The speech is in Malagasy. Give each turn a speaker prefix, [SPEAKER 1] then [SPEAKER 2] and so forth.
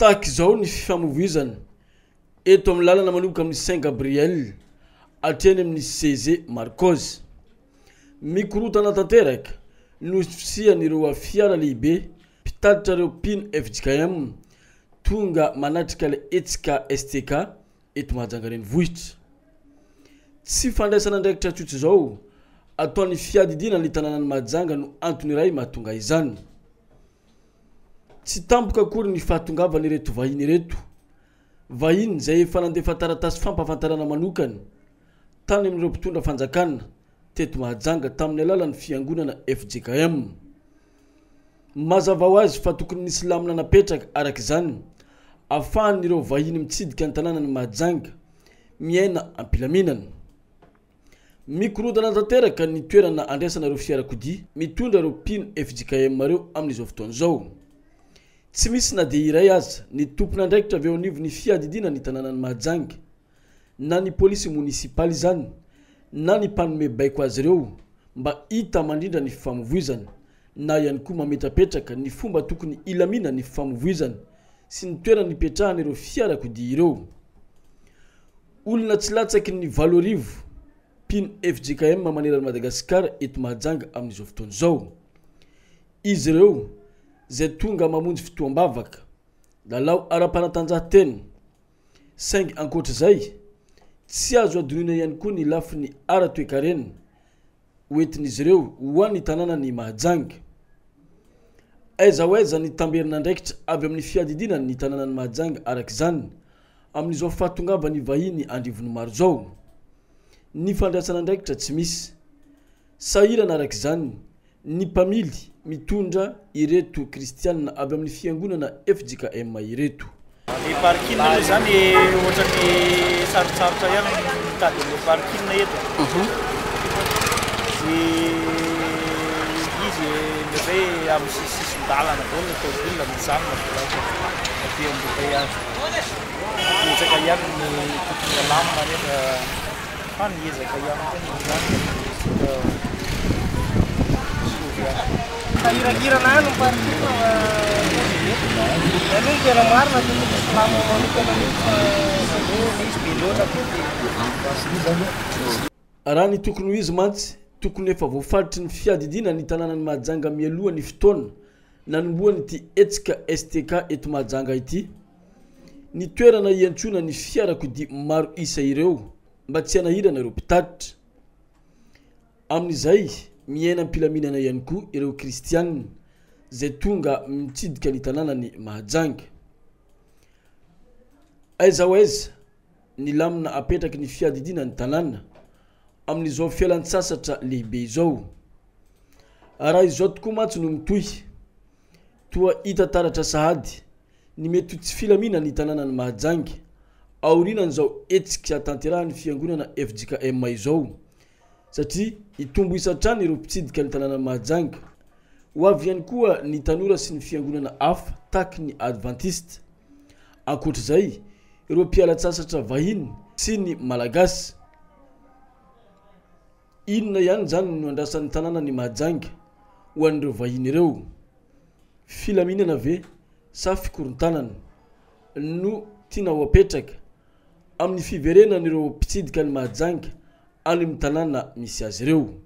[SPEAKER 1] Tahaka izao ny fifamoivoizana eto amin'ny lalana manomboka amin'ny Saint Gabriel atreny amin'ny CG Marcos. Mikorotana tanteraka no fisian'ireo fiara lehibe mpitatitra ireo pino FJKM tonga manatrika le etsika STK eto Mahajanga renivohitra. Tsy fandraisana andraikitra tsotra izao ataon'ny fiadidiana ny tanànan'ny Mahajanga no antony iray mahatonga izany. Tsy tampoka akory ny fahatongavana ireto vahiny ireto. Vahiny izay efa nandefa taratasy fampahafantarana manokana tany amin'ireo mpitondra fanjakana teto Mahajanga tamin'ny alalan'ny fiangonana FJKM. Mazava ho azy fa tokony nisy lamina napetraka araka izany ahafahan'ireo vahiny mitsidika ny tanànan'ny Mahajanga miaina ampilaminana. Mikorotana tanteraka ny toerana andraisana ireo fiarakodia mitondra ireo pino FJKM ireo amin'izao fotoana izao. Tsy misy na dia iray aza ny tompona andraikitra avy eo anivon'ny fiadidiana ny tanànan'ny Mahajanga, na ny polisy munisipaly izany na ny mpanome baiko azy ireo mba hita mandrindra ny fifamoivoizana na ihany koa mametrapetraka ny fomba tokony ilamina ny fifamoivoizana sy ny toerana nipetrahan'ireo fiarakodia ireo. Olona tsy latsaky ny 8,000 pino FJKM maneran'i Madagasikara eto Mahajanga amin'izao fotoana izao. Izy ireo zay tonga mamonjy fitoam-bavaka, lalao ara-panatanjahantena, saingy ankoatra izay tsy azo adonina ihany koa ny lafiny ara-toekarena hoentin'izy ireo ho an'ny tanànan'ny Mahajanga. Aiza ho aiza ny tamberina andraikitra avy amin'ny fiadidiana ny tanànan'ny Mahajanga araka izany amin'izao fahatongavany vahiny andrivony maro izao. Ny fandraisana andraikitra tsy misy. Sahirana araka izany ny mpamily mitondra ireto kristianina avy amin'ny fiangonana FJKM ireto.
[SPEAKER 2] Ny parking aloha zany ohatra ny sarotsarotra ihany mitady ny parking eto. Izy hoe amin'ny sisin-dalana daholo ny tômôbila mijanona aty embouteillage. Ezaka ihany ny tokony alamina nefa fa niezaka ihany koa izany. Kira-kira na parking aloha tena marina tokony salama manokana misy bilona
[SPEAKER 1] raha ny tokony ho izy mantsy tokony efa voafaritry ny fiadidiana ny tanànan'ny Mahajanga mialohan'ny fotoana nanombohany ity etsika STK eto Mahajanga ity, ny toerana iantsona ny fiarakodia maro isa ireo mba tsy hanahirana ireo mpitatitra. Amin'izay miaina ampilaminana ihany koa ireo kristianina zay tonga mitsidika ny tanànan'ny Mahajanga. Aiza ho aiza ny lamina apetraky ny fiadidiana ny tanàna amin'izao fialan-tsasatra lehibe izao. Raha izao tokoa mantsy no mitohy toa hita taratra sahady ny mety tsy filamina ny tanànan'ny Mahajanga aorinan'izao etsika tanterahan'ny fiangonana FJKM izao, satria hitombo isatrany ireo mpitsidika ny tanànan'ny Mahajanga. Ho avy ihany koa ny tanora sy ny fiangonana hafa tahaka ny Adventiste. Ankoatra izay ireo mpiala-tsasatra vahiny sy ny malagasy. Inona ihany zany no andrasan'ny tanànan'ny Mahajanga ho an'ireo vahiny ireo? Filaminana ve sa fikorontanana no tiana ho apetraka amin'ny fiverenan'ireo mpitsidika ny Mahajanga any amin'ny tanàna misy azy ireo?